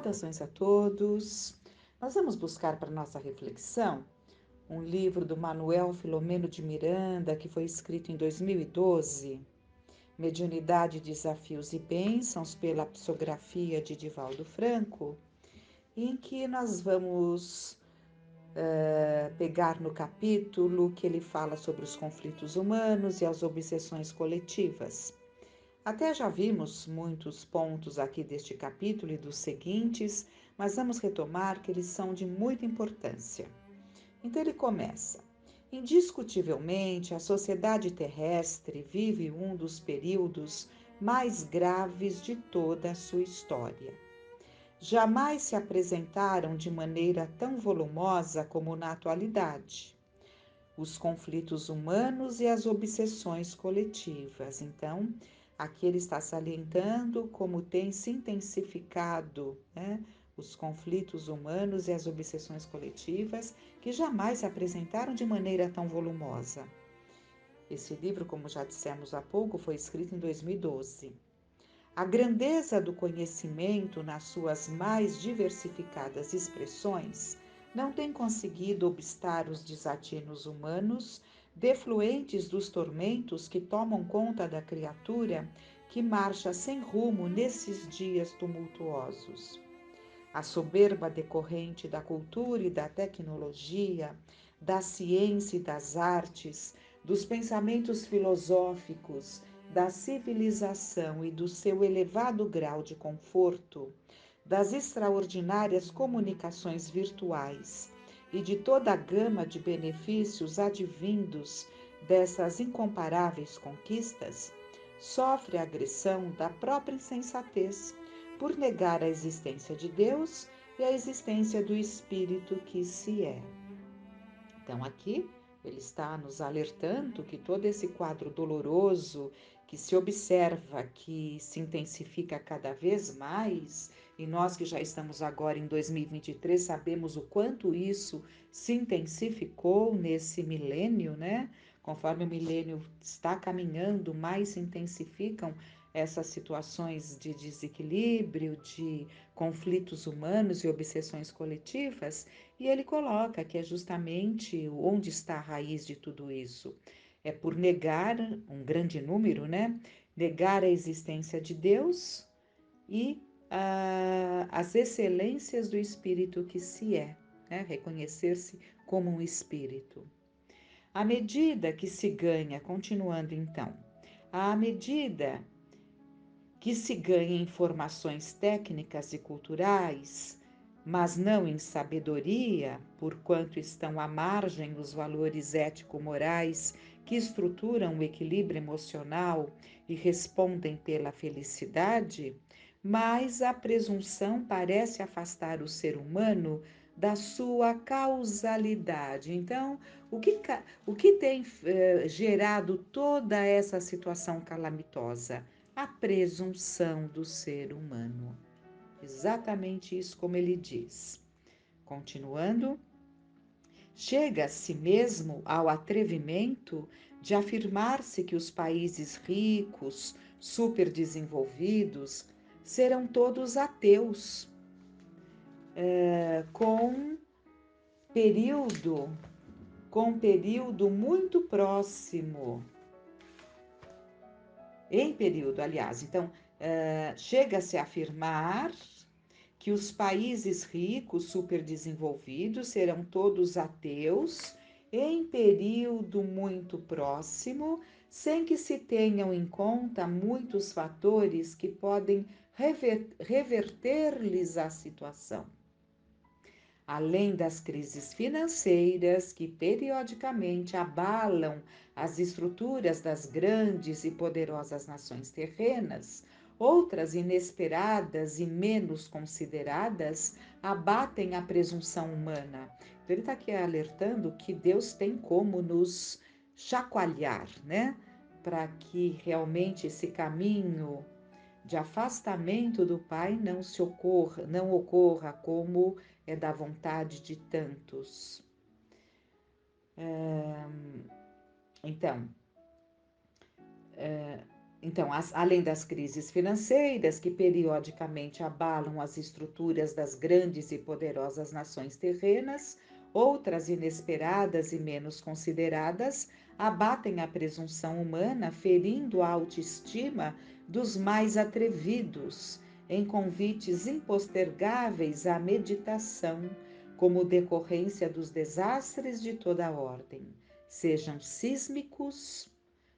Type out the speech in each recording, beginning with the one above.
Saudações a todos. Nós vamos buscar para nossa reflexão um livro do Manuel Filomeno de Miranda, que foi escrito em 2012, Mediunidade, Desafios e Bênçãos, pela psicografia de Divaldo Franco, em que nós vamos pegar no capítulo que ele fala sobre os conflitos humanos e as obsessões coletivas. Até já vimos muitos pontos aqui deste capítulo e dos seguintes, mas vamos retomar que eles são de muita importância. Então ele começa: indiscutivelmente, a sociedade terrestre vive um dos períodos mais graves de toda a sua história. Jamais se apresentaram de maneira tão volumosa como na atualidade os conflitos humanos e as obsessões coletivas. Então, aqui ele está salientando como tem se intensificado, os conflitos humanos e as obsessões coletivas, que jamais se apresentaram de maneira tão volumosa. Esse livro, como já dissemos há pouco, foi escrito em 2012. A grandeza do conhecimento, nas suas mais diversificadas expressões, não tem conseguido obstar os desatinos humanos, defluentes dos tormentos que tomam conta da criatura que marcha sem rumo nesses dias tumultuosos. A soberba decorrente da cultura e da tecnologia, da ciência e das artes, dos pensamentos filosóficos, da civilização e do seu elevado grau de conforto, das extraordinárias comunicações virtuais e de toda a gama de benefícios advindos dessas incomparáveis conquistas, sofre a agressão da própria insensatez por negar a existência de Deus e a existência do Espírito que se é. Então, aqui ele está nos alertando que todo esse quadro doloroso que se observa, que se intensifica cada vez mais, e nós que já estamos agora em 2023 sabemos o quanto isso se intensificou nesse milênio, né? Conforme o milênio está caminhando, mais se intensificam essas situações de desequilíbrio, de conflitos humanos e obsessões coletivas, e ele coloca que é justamente onde está a raiz de tudo isso. É por negar, um grande número, né? Negar a existência de Deus e as excelências do Espírito que se é, né? Reconhecer-se como um Espírito. À medida que se ganha, continuando então, à medida que se ganha informações técnicas e culturais, mas não em sabedoria, porquanto estão à margem os valores ético-morais que estruturam o equilíbrio emocional e respondem pela felicidade, mas a presunção parece afastar o ser humano da sua causalidade. Então, o que tem gerado toda essa situação calamitosa? A presunção do ser humano. Exatamente isso como ele diz. Continuando, chega-se mesmo ao atrevimento de afirmar-se que os países ricos, superdesenvolvidos, serão todos ateus, com período, muito próximo. Em período, aliás. Então, chega-se a afirmar que os países ricos, superdesenvolvidos, serão todos ateus em período muito próximo, sem que se tenham em conta muitos fatores que podem reverter-lhes a situação. Além das crises financeiras que periodicamente abalam as estruturas das grandes e poderosas nações terrenas, outras inesperadas e menos consideradas abatem a presunção humana. Então, ele está aqui alertando que Deus tem como nos chacoalhar, né? Para que realmente esse caminho de afastamento do Pai não ocorra como é da vontade de tantos. Então, Então, além das crises financeiras que periodicamente abalam as estruturas das grandes e poderosas nações terrenas, outras inesperadas e menos consideradas abatem a presunção humana, ferindo a autoestima dos mais atrevidos, em convites impostergáveis à meditação, como decorrência dos desastres de toda a ordem, sejam sísmicos,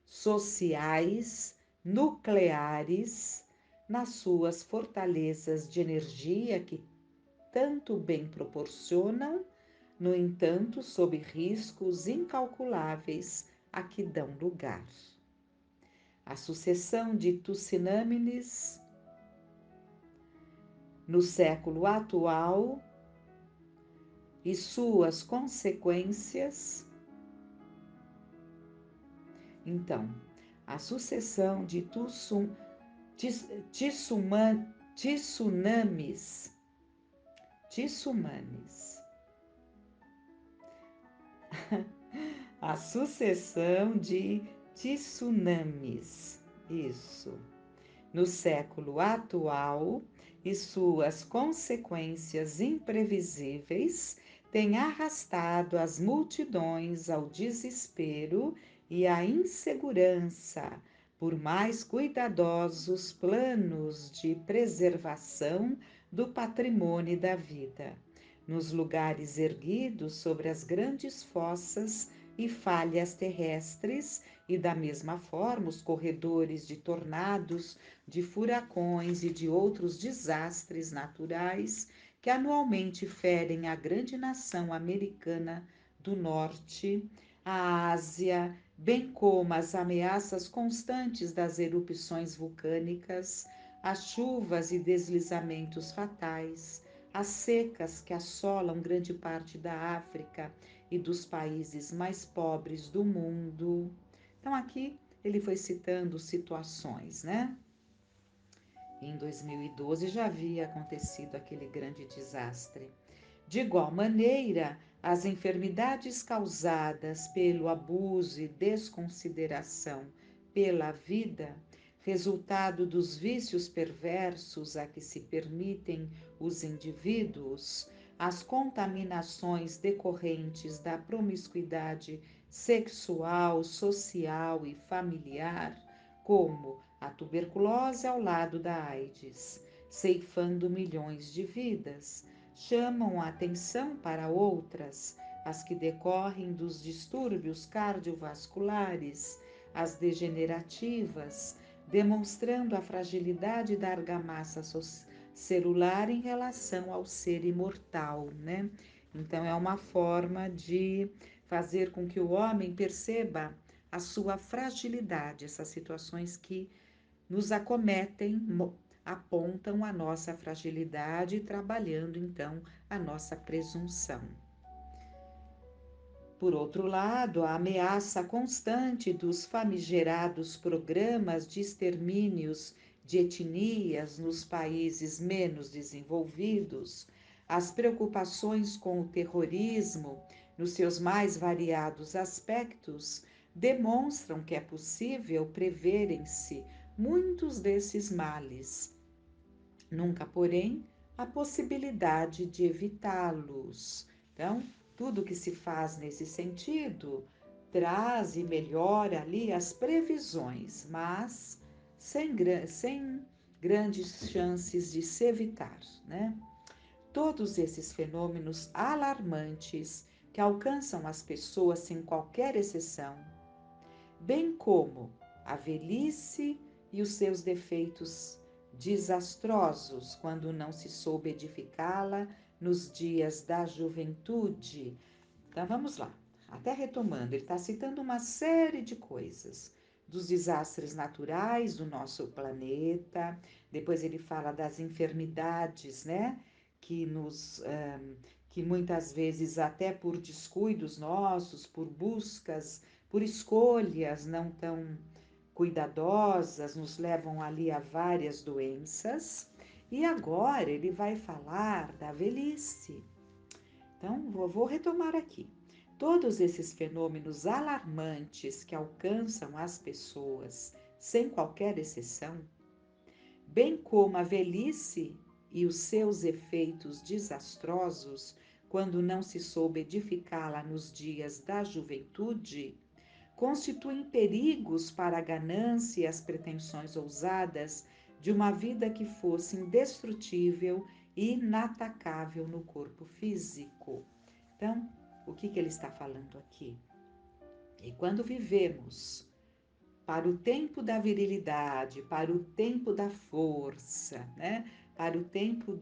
sociais, nucleares, nas suas fortalezas de energia que tanto bem proporcionam, no entanto, sob riscos incalculáveis a que dão lugar. A sucessão de tsunâmides no século atual e suas consequências. Então, a sucessão de tsunamis, a sucessão de tsunamis, isso, no século atual e suas consequências imprevisíveis têm arrastado as multidões ao desespero e à insegurança, por mais cuidadosos planos de preservação do patrimônio da vida, nos lugares erguidos sobre as grandes fossas e falhas terrestres, e da mesma forma os corredores de tornados, de furacões e de outros desastres naturais que anualmente ferem a grande nação americana do norte, a Ásia, bem como as ameaças constantes das erupções vulcânicas, as chuvas e deslizamentos fatais, as secas que assolam grande parte da África e dos países mais pobres do mundo. Então, aqui ele foi citando situações, né? Em 2012 já havia acontecido aquele grande desastre. De igual maneira, as enfermidades causadas pelo abuso e desconsideração pela vida, resultado dos vícios perversos a que se permitem os indivíduos, as contaminações decorrentes da promiscuidade sexual, social e familiar, como a tuberculose ao lado da AIDS, ceifando milhões de vidas, chamam a atenção para outras, as que decorrem dos distúrbios cardiovasculares, as degenerativas, demonstrando a fragilidade da argamassa celular em relação ao ser imortal, né? Então é uma forma de fazer com que o homem perceba a sua fragilidade, essas situações que nos acometem, apontam a nossa fragilidade, trabalhando então a nossa presunção. Por outro lado, a ameaça constante dos famigerados programas de extermínios de etnias nos países menos desenvolvidos, as preocupações com o terrorismo nos seus mais variados aspectos, demonstram que é possível preverem-se muitos desses males. Nunca, porém, a possibilidade de evitá-los. Então, tudo que se faz nesse sentido traz e melhora ali as previsões, mas sem grandes chances de se evitar, né? Todos esses fenômenos alarmantes que alcançam as pessoas sem qualquer exceção, bem como a velhice e os seus defeitos desastrosos quando não se soube edificá-la nos dias da juventude. Então vamos lá, até retomando, ele está citando uma série de coisas, dos desastres naturais do nosso planeta, depois ele fala das enfermidades, né, que que muitas vezes até por descuidos nossos, por buscas, por escolhas não tão cuidadosas, nos levam ali a várias doenças. E agora ele vai falar da velhice. Então, vou retomar aqui. Todos esses fenômenos alarmantes que alcançam as pessoas sem qualquer exceção, bem como a velhice e os seus efeitos desastrosos, quando não se soube edificá-la nos dias da juventude, constituem perigos para a ganância e as pretensões ousadas de uma vida que fosse indestrutível e inatacável no corpo físico. Então, o que ele está falando aqui? E quando vivemos para o tempo da virilidade, para o tempo da força, né? Para o tempo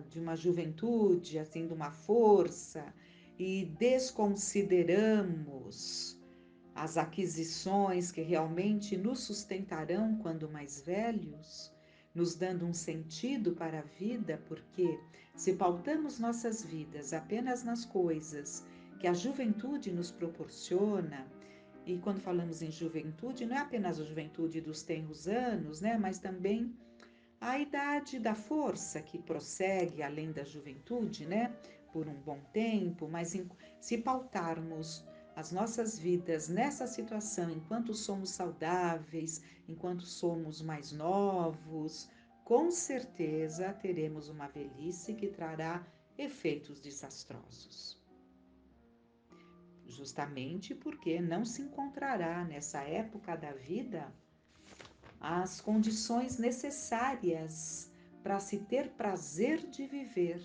de uma juventude, assim, de uma força, e desconsideramos as aquisições que realmente nos sustentarão quando mais velhos, nos dando um sentido para a vida, porque se pautamos nossas vidas apenas nas coisas que a juventude nos proporciona, e quando falamos em juventude, não é apenas a juventude dos tenros anos, né, mas também a idade da força que prossegue além da juventude, né, por um bom tempo, mas se pautarmos as nossas vidas nessa situação, enquanto somos saudáveis, enquanto somos mais novos, com certeza teremos uma velhice que trará efeitos desastrosos. Justamente porque não se encontrará nessa época da vida as condições necessárias para se ter prazer de viver,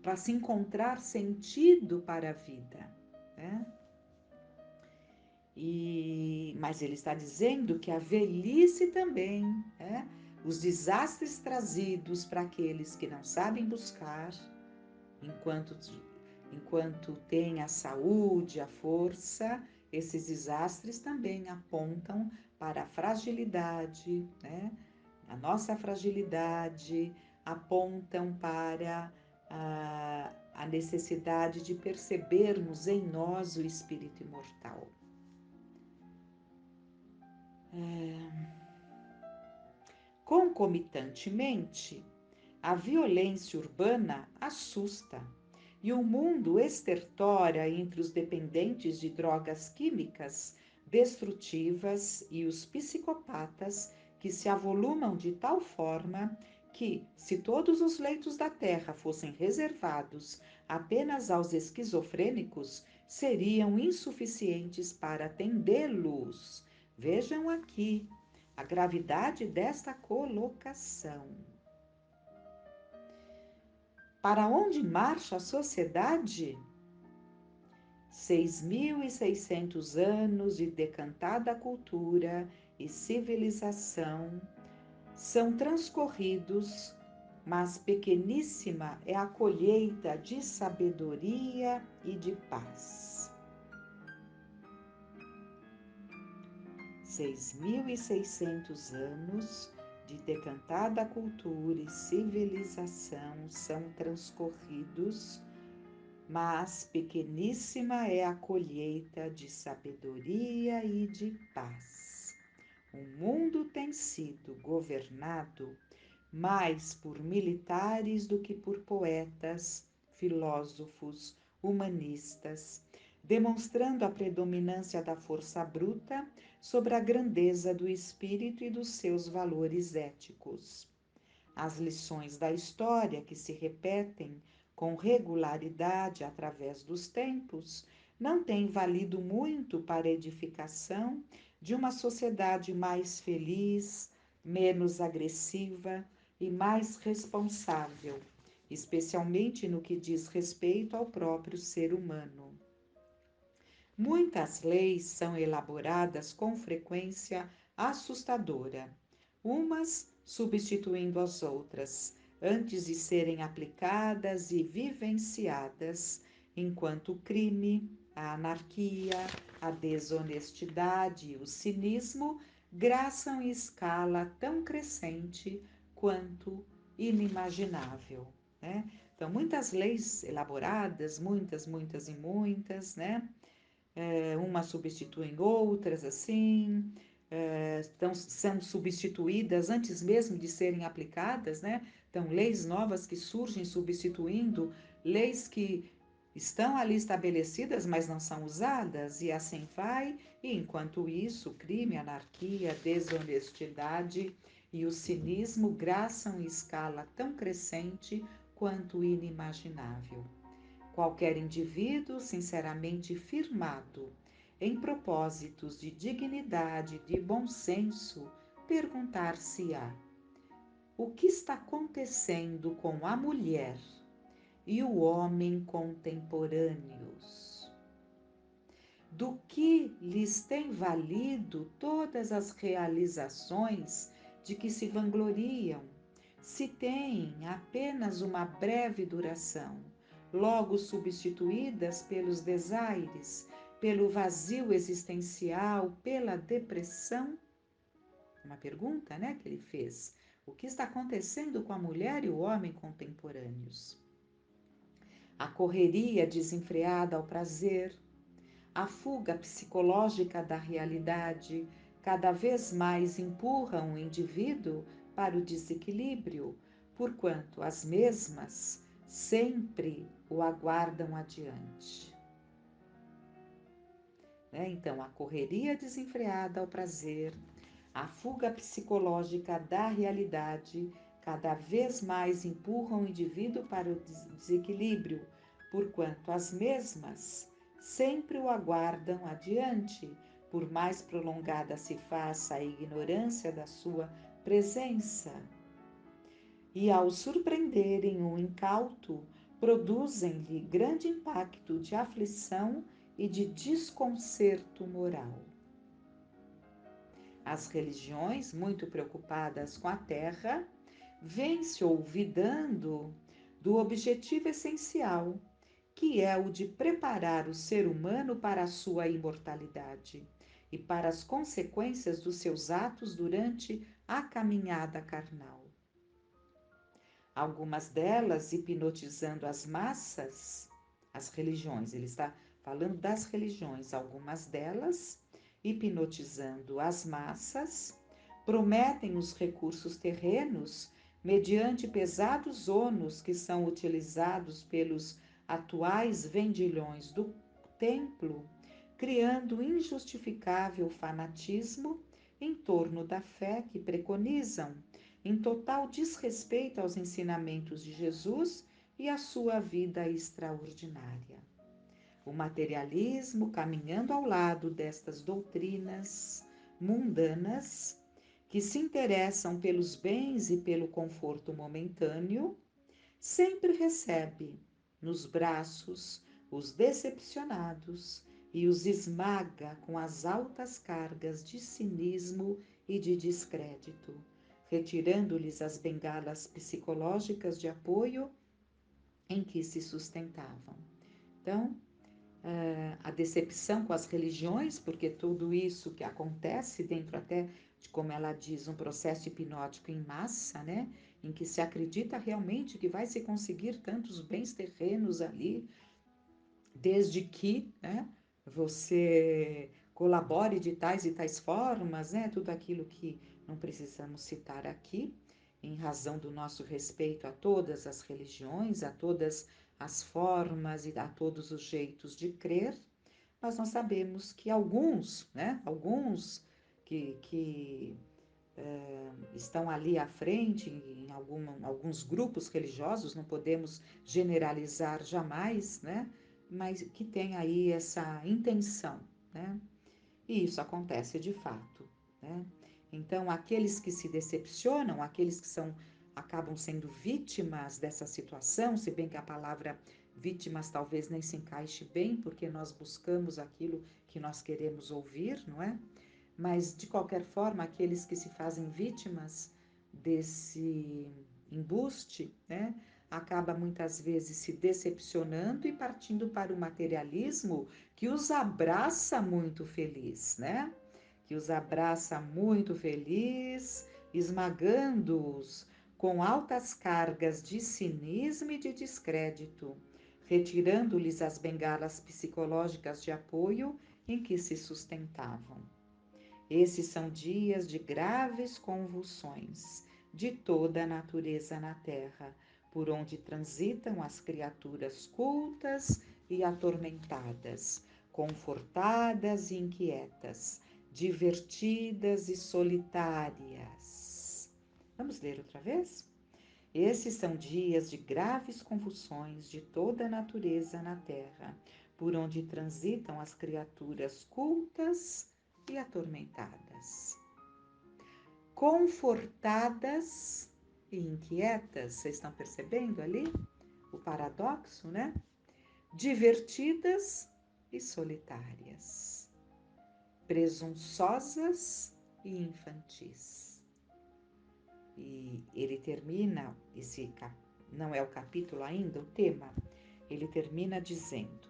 para se encontrar sentido para a vida, né? Mas ele está dizendo que a velhice também, né? Os desastres trazidos para aqueles que não sabem buscar, enquanto tem a saúde, a força, esses desastres também apontam para a fragilidade, né? A nossa fragilidade, apontam para a necessidade de percebermos em nós o espírito imortal. Concomitantemente, a violência urbana assusta e o mundo estertora entre os dependentes de drogas químicas destrutivas e os psicopatas que se avolumam de tal forma que, se todos os leitos da terra fossem reservados apenas aos esquizofrênicos, seriam insuficientes para atendê-los. Vejam aqui a gravidade desta colocação. Para onde marcha a sociedade? 6.600 anos de decantada cultura e civilização são transcorridos, mas pequeníssima é a colheita de sabedoria e de paz. 6.600 anos de decantada cultura e civilização são transcorridos, mas pequeníssima é a colheita de sabedoria e de paz. O mundo tem sido governado mais por militares do que por poetas, filósofos, humanistas, demonstrando a predominância da força bruta sobre a grandeza do espírito e dos seus valores éticos. As lições da história, que se repetem com regularidade através dos tempos, não têm valido muito para a edificação de uma sociedade mais feliz, menos agressiva e mais responsável, especialmente no que diz respeito ao próprio ser humano. Muitas leis são elaboradas com frequência assustadora, umas substituindo as outras, antes de serem aplicadas e vivenciadas, enquanto o crime, a anarquia, a desonestidade e o cinismo graçam em escala tão crescente quanto inimaginável, né? Então, muitas leis elaboradas, muitas e muitas, né? Umas substituem outras, assim, são substituídas antes mesmo de serem aplicadas, né? Então, leis novas que surgem substituindo leis que estão ali estabelecidas, mas não são usadas, e assim vai, e enquanto isso, o crime, a anarquia, a desonestidade e o cinismo graçam em escala tão crescente quanto inimaginável. Qualquer indivíduo sinceramente firmado em propósitos de dignidade, de bom senso, perguntar-se-á: o que está acontecendo com a mulher e o homem contemporâneos? Do que lhes tem valido todas as realizações de que se vangloriam, se têm apenas uma breve duração, logo substituídas pelos desaires, pelo vazio existencial, pela depressão? Uma pergunta, né, que ele fez. O que está acontecendo com a mulher e o homem contemporâneos? A correria desenfreada ao prazer, a fuga psicológica da realidade cada vez mais empurram o indivíduo para o desequilíbrio, porquanto as mesmas sempre o aguardam adiante. Então, a correria desenfreada ao prazer, a fuga psicológica da realidade cada vez mais empurram o indivíduo para o desequilíbrio, porquanto as mesmas sempre o aguardam adiante, por mais prolongada se faça a ignorância da sua presença. E ao surpreenderem o incauto, produzem-lhe grande impacto de aflição e de desconcerto moral. As religiões, muito preocupadas com a terra, vêm-se olvidando do objetivo essencial, que é o de preparar o ser humano para a sua imortalidade e para as consequências dos seus atos durante a caminhada carnal. Algumas delas hipnotizando as massas, as religiões, ele está falando das religiões, algumas delas hipnotizando as massas, prometem os recursos terrenos mediante pesados ônus que são utilizados pelos atuais vendilhões do templo, criando injustificável fanatismo em torno da fé que preconizam, em total desrespeito aos ensinamentos de Jesus e à sua vida extraordinária. O materialismo, caminhando ao lado destas doutrinas mundanas, que se interessam pelos bens e pelo conforto momentâneo, sempre recebe nos braços os decepcionados e os esmaga com as altas cargas de cinismo e de descrédito, retirando-lhes as bengalas psicológicas de apoio em que se sustentavam. Então, a decepção com as religiões, porque tudo isso que acontece dentro até de, como ela diz, um processo hipnótico em massa, né, em que se acredita realmente que vai se conseguir tantos bens terrenos ali, desde que, né, você colabore de tais e tais formas, né, tudo aquilo que não precisamos citar aqui, em razão do nosso respeito a todas as religiões, a todas as formas e a todos os jeitos de crer, mas nós sabemos que alguns, né, que estão ali à frente em alguns grupos religiosos, não podemos generalizar jamais, né, mas que tem aí essa intenção, né, e isso acontece de fato, né. Então, aqueles que se decepcionam, aqueles que acabam sendo vítimas dessa situação, se bem que a palavra vítimas talvez nem se encaixe bem, porque nós buscamos aquilo que nós queremos ouvir, não é? Mas, de qualquer forma, aqueles que se fazem vítimas desse embuste, né, acaba muitas vezes se decepcionando e partindo para o materialismo que os abraça muito feliz, né? Que os abraça muito feliz, esmagando-os com altas cargas de cinismo e de descrédito, retirando-lhes as bengalas psicológicas de apoio em que se sustentavam. Esses são dias de graves convulsões de toda a natureza na terra, por onde transitam as criaturas cultas e atormentadas, confortadas e inquietas, divertidas e solitárias. Vamos ler outra vez? Esses são dias de graves convulsões de toda a natureza na terra, por onde transitam as criaturas cultas e atormentadas. Confortadas e inquietas, vocês estão percebendo ali o paradoxo, né? Divertidas e solitárias, presunçosas e infantis. E ele termina, não é o capítulo ainda, o tema, ele termina dizendo: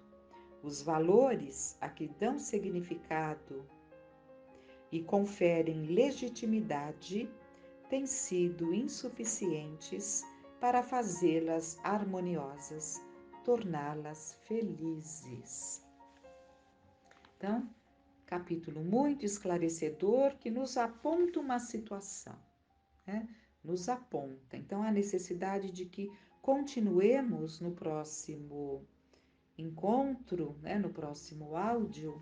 os valores a que dão significado e conferem legitimidade têm sido insuficientes para fazê-las harmoniosas, torná-las felizes. Então, capítulo muito esclarecedor que nos aponta uma situação, né? Nos aponta. Então, a necessidade de que continuemos no próximo encontro, né? No próximo áudio,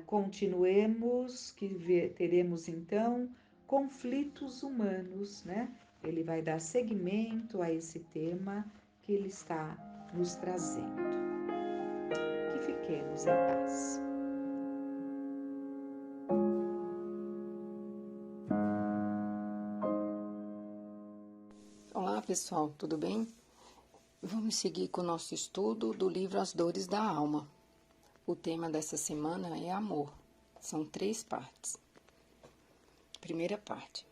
continuemos, que teremos então conflitos humanos, né? Ele vai dar seguimento a esse tema que ele está nos trazendo. Que fiquemos em paz. Olá pessoal, tudo bem? Vamos seguir com o nosso estudo do livro As Dores da Alma. O tema dessa semana é amor. São 3 partes. Primeira parte.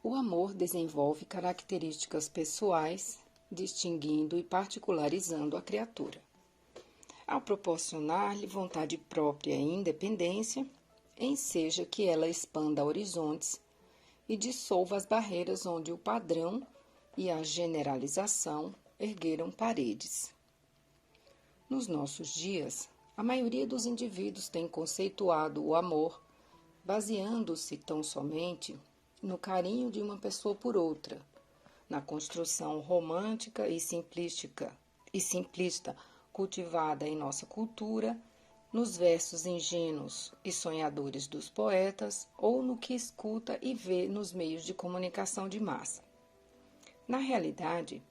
O amor desenvolve características pessoais, distinguindo e particularizando a criatura. Ao proporcionar-lhe vontade própria e independência, enseja que ela expanda horizontes e dissolva as barreiras onde o padrão e a generalização ergueram paredes. Nos nossos dias, a maioria dos indivíduos tem conceituado o amor baseando-se tão somente no carinho de uma pessoa por outra, na construção romântica e simplista cultivada em nossa cultura, nos versos ingênuos e sonhadores dos poetas ou no que escuta e vê nos meios de comunicação de massa. Na realidade,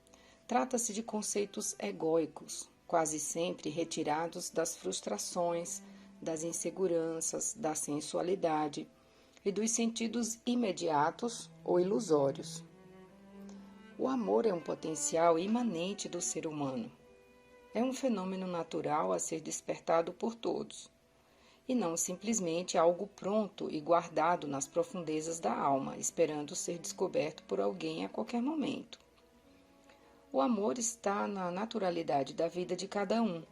trata-se de conceitos egóicos, quase sempre retirados das frustrações, das inseguranças, da sensualidade e dos sentidos imediatos ou ilusórios. O amor é um potencial imanente do ser humano. É um fenômeno natural a ser despertado por todos, e não simplesmente algo pronto e guardado nas profundezas da alma, esperando ser descoberto por alguém a qualquer momento. O amor está na naturalidade da vida de cada um.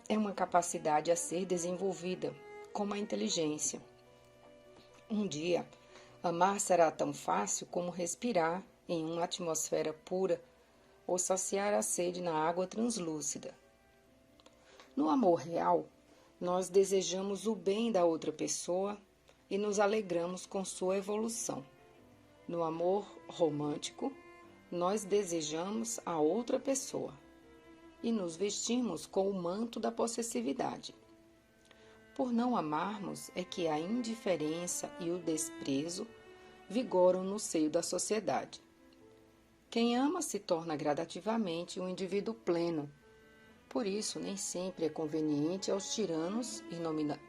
É uma capacidade a ser desenvolvida, como a inteligência. Um dia, amar será tão fácil como respirar em uma atmosfera pura ou saciar a sede na água translúcida. No amor real, nós desejamos o bem da outra pessoa e nos alegramos com sua evolução. No amor romântico, nós desejamos a outra pessoa e nos vestimos com o manto da possessividade. Por não amarmos é que a indiferença e o desprezo vigoram no seio da sociedade. Quem ama se torna gradativamente um indivíduo pleno. Por isso, nem sempre é conveniente aos tiranos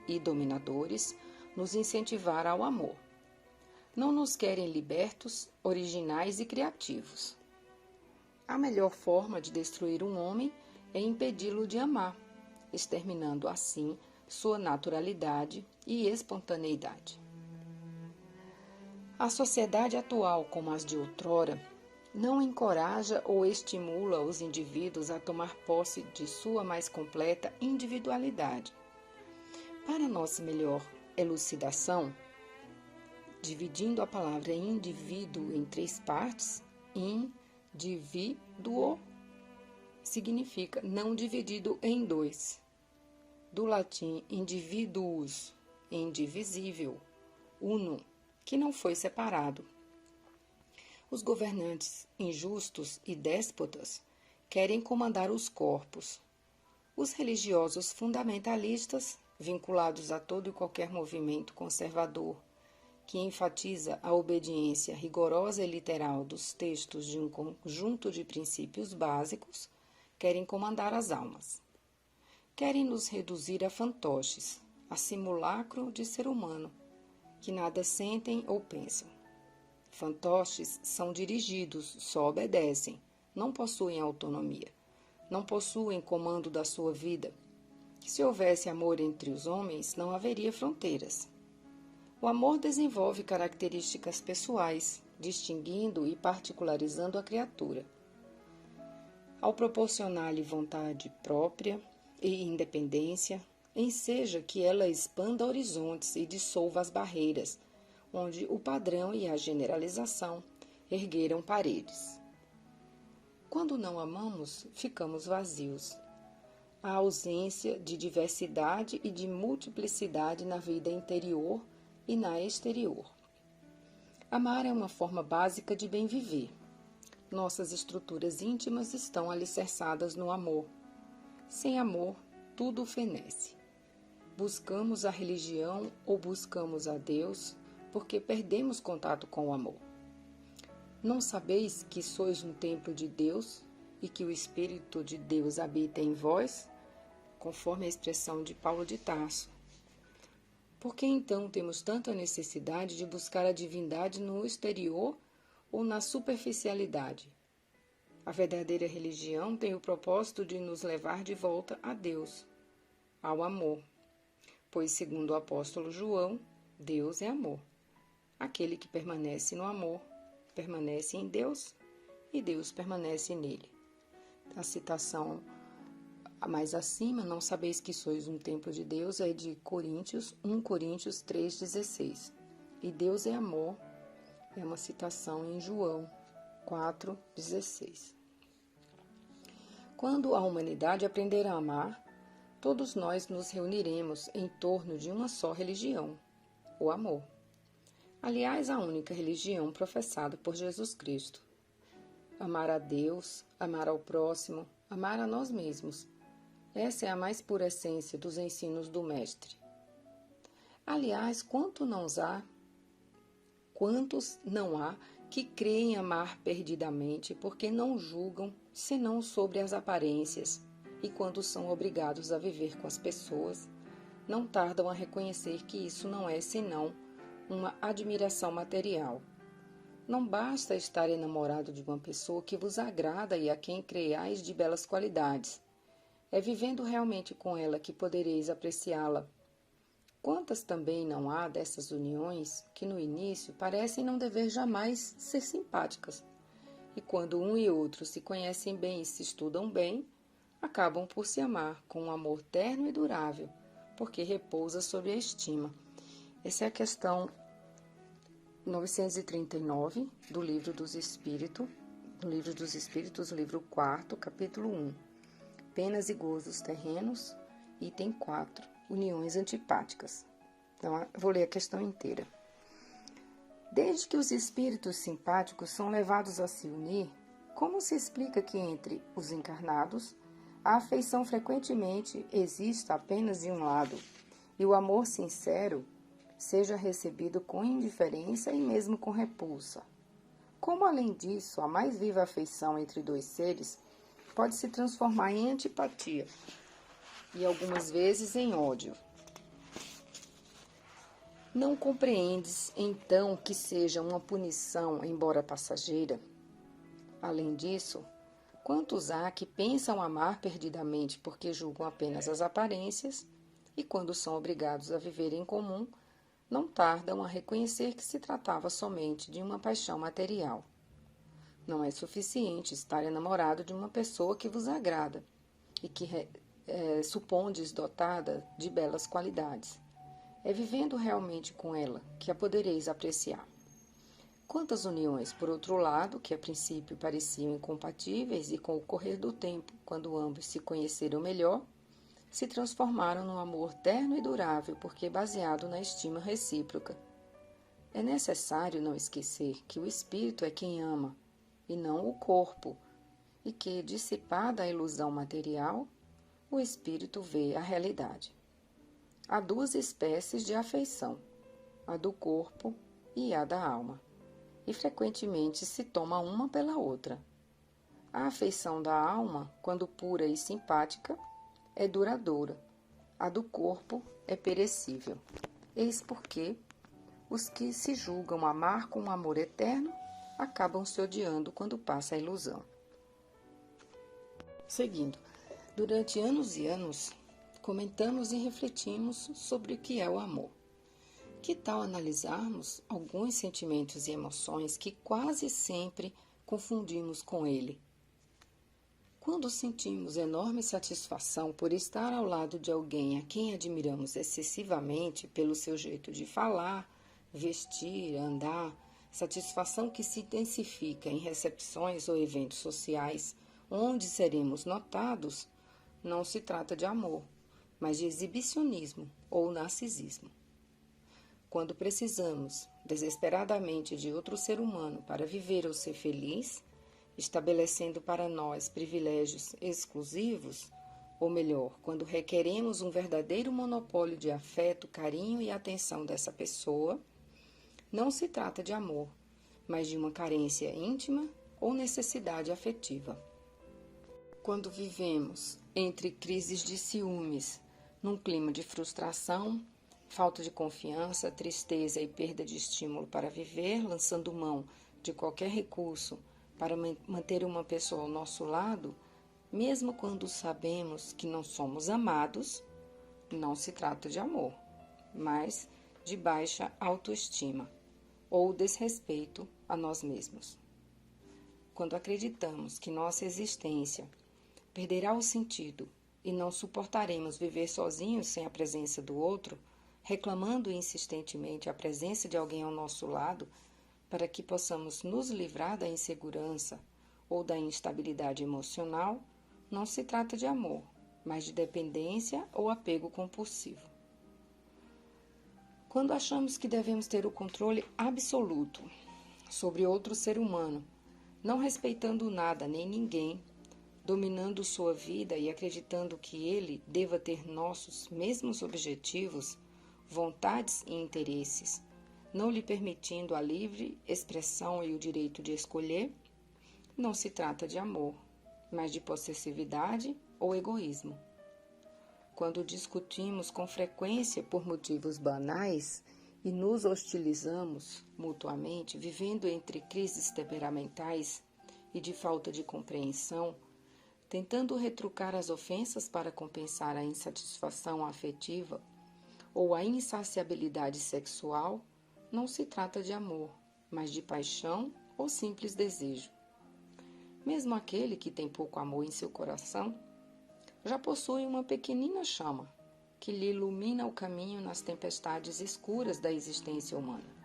e dominadores nos incentivar ao amor. Não nos querem libertos, originais e criativos. A melhor forma de destruir um homem é impedi-lo de amar, exterminando assim sua naturalidade e espontaneidade. A sociedade atual, como as de outrora, não encoraja ou estimula os indivíduos a tomar posse de sua mais completa individualidade. Para nossa melhor elucidação, dividindo a palavra indivíduo em 3 partes, indivíduo significa não dividido em 2. Do latim individuus, indivisível, uno, que não foi separado. Os governantes injustos e déspotas querem comandar os corpos. Os religiosos fundamentalistas, vinculados a todo e qualquer movimento conservador que enfatiza a obediência rigorosa e literal dos textos de um conjunto de princípios básicos, querem comandar as almas. Querem nos reduzir a fantoches, a simulacro de ser humano, que nada sentem ou pensam. Fantoches são dirigidos, só obedecem, não possuem autonomia, não possuem comando da sua vida. Se houvesse amor entre os homens, não haveria fronteiras. O amor desenvolve características pessoais, distinguindo e particularizando a criatura. Ao proporcionar-lhe vontade própria e independência, enseja que ela expanda horizontes e dissolva as barreiras, onde o padrão e a generalização ergueram paredes. Quando não amamos, ficamos vazios. A ausência de diversidade e de multiplicidade na vida interior e na exterior. Amar é uma forma básica de bem viver. Nossas estruturas íntimas estão alicerçadas no amor. Sem amor, tudo fenece. Buscamos a religião ou buscamos a Deus porque perdemos contato com o amor. Não sabeis que sois um templo de Deus e que o Espírito de Deus habita em vós? Conforme a expressão de Paulo de Tarso. Por que então temos tanta necessidade de buscar a divindade no exterior ou na superficialidade? A verdadeira religião tem o propósito de nos levar de volta a Deus, ao amor. Pois, segundo o apóstolo João, Deus é amor. Aquele que permanece no amor, permanece em Deus e Deus permanece nele. A citação mais acima, não sabeis que sois um templo de Deus, é de 1 Coríntios 3,16. E Deus é amor, é uma citação em João 4,16. Quando a humanidade aprender a amar, todos nós nos reuniremos em torno de uma só religião, o amor. Aliás, a única religião professada por Jesus Cristo. Amar a Deus, amar ao próximo, amar a nós mesmos. Essa é a mais pura essência dos ensinos do Mestre. Aliás, quantos não há que creem amar perdidamente porque não julgam senão sobre as aparências e quando são obrigados a viver com as pessoas, não tardam a reconhecer que isso não é senão uma admiração material. Não basta estar enamorado de uma pessoa que vos agrada e a quem creiais de belas qualidades. É vivendo realmente com ela que podereis apreciá-la. Quantas também não há dessas uniões que no início parecem não dever jamais ser simpáticas, e quando um e outro se conhecem bem e se estudam bem, acabam por se amar com um amor terno e durável, porque repousa sobre a estima. Essa é a questão 939 do Livro dos Espíritos, livro 4, capítulo 1. Penas e gozos terrenos, item 4, uniões antipáticas. Então, vou ler a questão inteira. Desde que os espíritos simpáticos são levados a se unir, como se explica que entre os encarnados a afeição frequentemente exista apenas de um lado e o amor sincero seja recebido com indiferença e mesmo com repulsa? Como, além disso, a mais viva afeição entre dois seres pode se transformar em antipatia e algumas vezes em ódio? Não compreendes, então, que seja uma punição, embora passageira? Além disso, quantos há que pensam amar perdidamente porque julgam apenas as aparências e, quando são obrigados a viver em comum, não tardam a reconhecer que se tratava somente de uma paixão material? Não é suficiente estar enamorado de uma pessoa que vos agrada e que supondes dotada de belas qualidades. É vivendo realmente com ela que a podereis apreciar. Quantas uniões, por outro lado, que a princípio pareciam incompatíveis e com o correr do tempo, quando ambos se conheceram melhor, se transformaram num amor terno e durável porque baseado na estima recíproca. É necessário não esquecer que o espírito é quem ama, e não o corpo, e que, dissipada a ilusão material, o espírito vê a realidade. Há duas espécies de afeição, a do corpo e a da alma, e frequentemente se toma uma pela outra. A afeição da alma, quando pura e simpática, é duradoura. A do corpo é perecível. Eis porque os que se julgam amar com um amor eterno acabam se odiando quando passa a ilusão. Seguindo, durante anos e anos, comentamos e refletimos sobre o que é o amor. Que tal analisarmos alguns sentimentos e emoções que quase sempre confundimos com ele? Quando sentimos enorme satisfação por estar ao lado de alguém a quem admiramos excessivamente pelo seu jeito de falar, vestir, andar, satisfação que se intensifica em recepções ou eventos sociais onde seremos notados, não se trata de amor, mas de exibicionismo ou narcisismo. Quando precisamos desesperadamente de outro ser humano para viver ou ser feliz, estabelecendo para nós privilégios exclusivos, ou melhor, quando requeremos um verdadeiro monopólio de afeto, carinho e atenção dessa pessoa, não se trata de amor, mas de uma carência íntima ou necessidade afetiva. Quando vivemos entre crises de ciúmes, num clima de frustração, falta de confiança, tristeza e perda de estímulo para viver, lançando mão de qualquer recurso para manter uma pessoa ao nosso lado, mesmo quando sabemos que não somos amados, não se trata de amor, mas de baixa autoestima ou desrespeito a nós mesmos. Quando acreditamos que nossa existência perderá o sentido e não suportaremos viver sozinhos sem a presença do outro, reclamando insistentemente a presença de alguém ao nosso lado, para que possamos nos livrar da insegurança ou da instabilidade emocional, não se trata de amor, mas de dependência ou apego compulsivo. Quando achamos que devemos ter o controle absoluto sobre outro ser humano, não respeitando nada nem ninguém, dominando sua vida e acreditando que ele deva ter nossos mesmos objetivos, vontades e interesses, não lhe permitindo a livre expressão e o direito de escolher, não se trata de amor, mas de possessividade ou egoísmo. Quando discutimos com frequência por motivos banais e nos hostilizamos mutuamente, vivendo entre crises temperamentais e de falta de compreensão, tentando retrucar as ofensas para compensar a insatisfação afetiva ou a insaciabilidade sexual, não se trata de amor, mas de paixão ou simples desejo. Mesmo aquele que tem pouco amor em seu coração, já possui uma pequenina chama que lhe ilumina o caminho nas tempestades escuras da existência humana.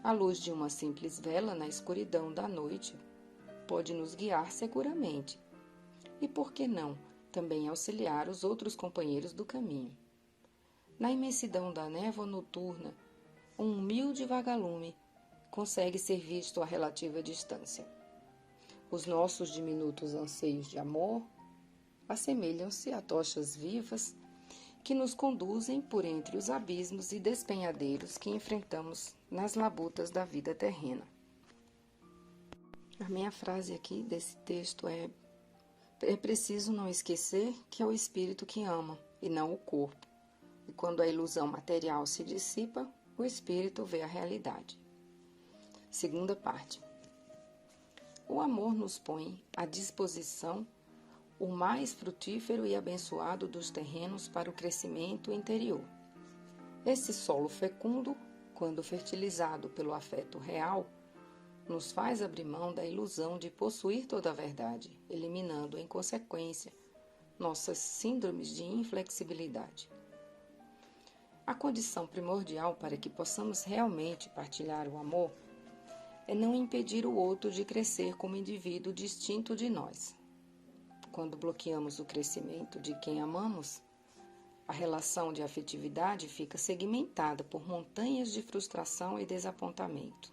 A luz de uma simples vela na escuridão da noite pode nos guiar seguramente e, por que não, também auxiliar os outros companheiros do caminho. Na imensidão da névoa noturna, um humilde vagalume consegue ser visto a relativa distância. Os nossos diminutos anseios de amor assemelham-se a tochas vivas que nos conduzem por entre os abismos e despenhadeiros que enfrentamos nas labutas da vida terrena. A minha frase aqui desse texto é preciso não esquecer que é o espírito que ama e não o corpo. E quando a ilusão material se dissipa, o espírito vê a realidade. Segunda parte. O amor nos põe à disposição o mais frutífero e abençoado dos terrenos para o crescimento interior. Esse solo fecundo, quando fertilizado pelo afeto real, nos faz abrir mão da ilusão de possuir toda a verdade, eliminando, em consequência, nossas síndromes de inflexibilidade. A condição primordial para que possamos realmente partilhar o amor é não impedir o outro de crescer como indivíduo distinto de nós. Quando bloqueamos o crescimento de quem amamos, a relação de afetividade fica segmentada por montanhas de frustração e desapontamento.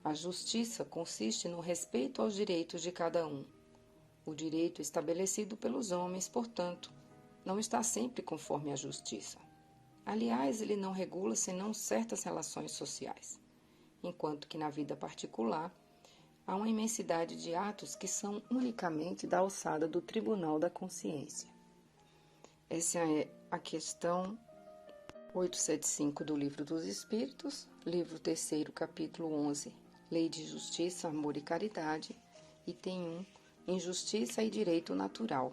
A justiça consiste no respeito aos direitos de cada um. O direito estabelecido pelos homens, portanto, não está sempre conforme a justiça. Aliás, ele não regula senão certas relações sociais, enquanto que na vida particular há uma imensidade de atos que são unicamente da alçada do Tribunal da Consciência. Essa é a questão 875 do Livro dos Espíritos, livro 3º, capítulo 11, Lei de Justiça, Amor e Caridade, item 1, Injustiça e Direito Natural.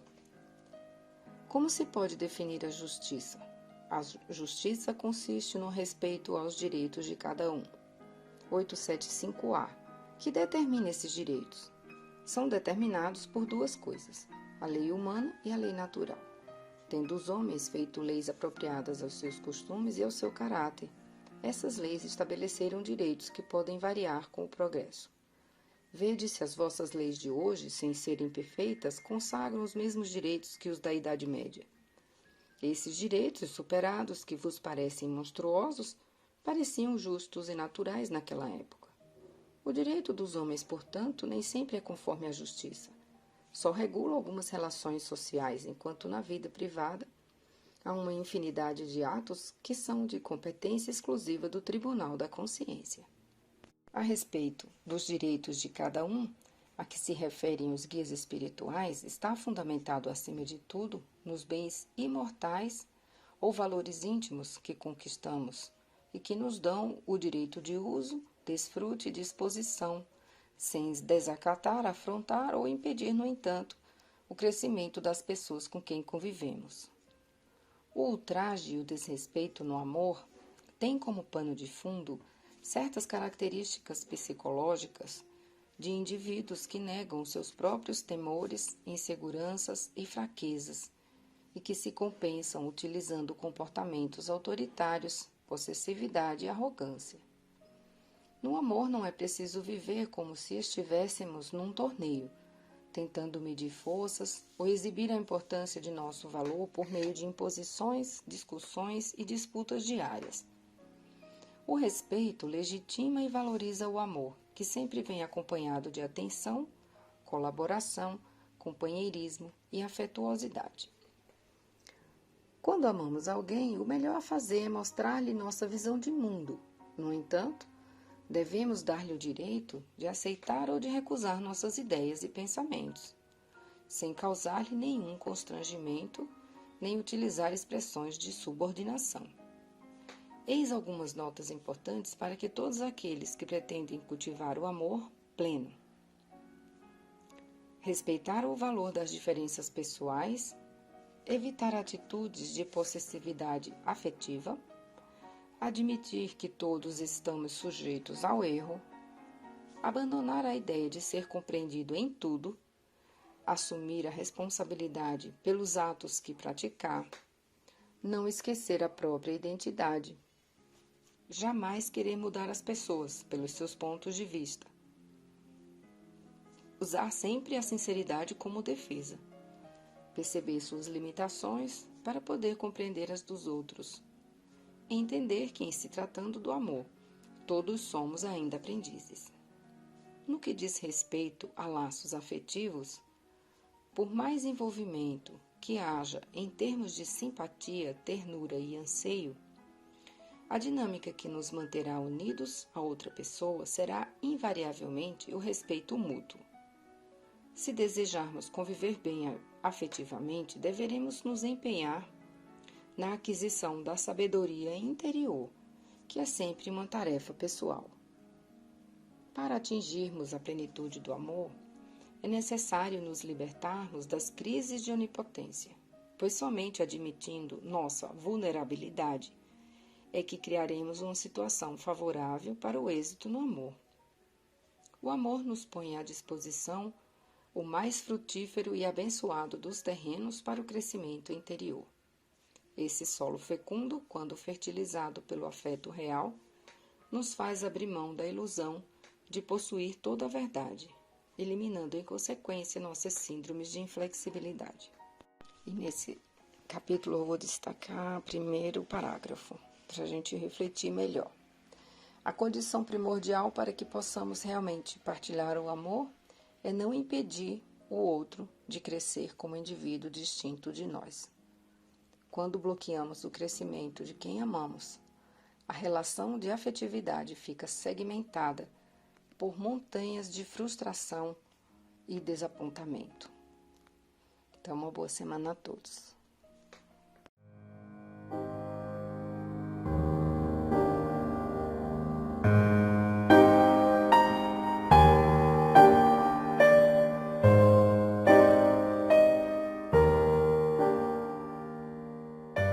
Como se pode definir a justiça? A justiça consiste no respeito aos direitos de cada um. 875-A. Que determina esses direitos? São determinados por duas coisas, a lei humana e a lei natural, tendo os homens feito leis apropriadas aos seus costumes e ao seu caráter. Essas leis estabeleceram direitos que podem variar com o progresso. Vede se as vossas leis de hoje, sem serem perfeitas, consagram os mesmos direitos que os da Idade Média. Esses direitos superados, que vos parecem monstruosos, pareciam justos e naturais naquela época. O direito dos homens, portanto, nem sempre é conforme à justiça. Só regula algumas relações sociais, enquanto na vida privada há uma infinidade de atos que são de competência exclusiva do Tribunal da Consciência. A respeito dos direitos de cada um, a que se referem os guias espirituais, está fundamentado, acima de tudo, nos bens imortais ou valores íntimos que conquistamos e que nos dão o direito de uso, desfrute e disposição, sem desacatar, afrontar ou impedir, no entanto, o crescimento das pessoas com quem convivemos. O ultraje e o desrespeito no amor têm como pano de fundo certas características psicológicas de indivíduos que negam seus próprios temores, inseguranças e fraquezas e que se compensam utilizando comportamentos autoritários, possessividade e arrogância. No amor não é preciso viver como se estivéssemos num torneio, tentando medir forças ou exibir a importância de nosso valor por meio de imposições, discussões e disputas diárias. O respeito legitima e valoriza o amor, que sempre vem acompanhado de atenção, colaboração, companheirismo e afetuosidade. Quando amamos alguém, o melhor a fazer é mostrar-lhe nossa visão de mundo. No entanto, devemos dar-lhe o direito de aceitar ou de recusar nossas ideias e pensamentos, sem causar-lhe nenhum constrangimento, nem utilizar expressões de subordinação. Eis algumas notas importantes para que todos aqueles que pretendem cultivar o amor pleno. Respeitar o valor das diferenças pessoais, evitar atitudes de possessividade afetiva, admitir que todos estamos sujeitos ao erro, abandonar a ideia de ser compreendido em tudo, assumir a responsabilidade pelos atos que praticar, não esquecer a própria identidade, jamais querer mudar as pessoas pelos seus pontos de vista, usar sempre a sinceridade como defesa, perceber suas limitações para poder compreender as dos outros, e entender que, em se tratando do amor, todos somos ainda aprendizes. No que diz respeito a laços afetivos, por mais envolvimento que haja em termos de simpatia, ternura e anseio, a dinâmica que nos manterá unidos a outra pessoa será invariavelmente o respeito mútuo. Se desejarmos conviver bem afetivamente, deveremos nos empenhar na aquisição da sabedoria interior, que é sempre uma tarefa pessoal. Para atingirmos a plenitude do amor, é necessário nos libertarmos das crises de onipotência, pois somente admitindo nossa vulnerabilidade é que criaremos uma situação favorável para o êxito no amor. O amor nos põe à disposição o mais frutífero e abençoado dos terrenos para o crescimento interior. Esse solo fecundo, quando fertilizado pelo afeto real, nos faz abrir mão da ilusão de possuir toda a verdade, eliminando em consequência nossas síndromes de inflexibilidade. E nesse capítulo eu vou destacar primeiro o parágrafo, para a gente refletir melhor. A condição primordial para que possamos realmente partilhar o amor é não impedir o outro de crescer como indivíduo distinto de nós. Quando bloqueamos o crescimento de quem amamos, a relação de afetividade fica segmentada por montanhas de frustração e desapontamento. Então, uma boa semana a todos.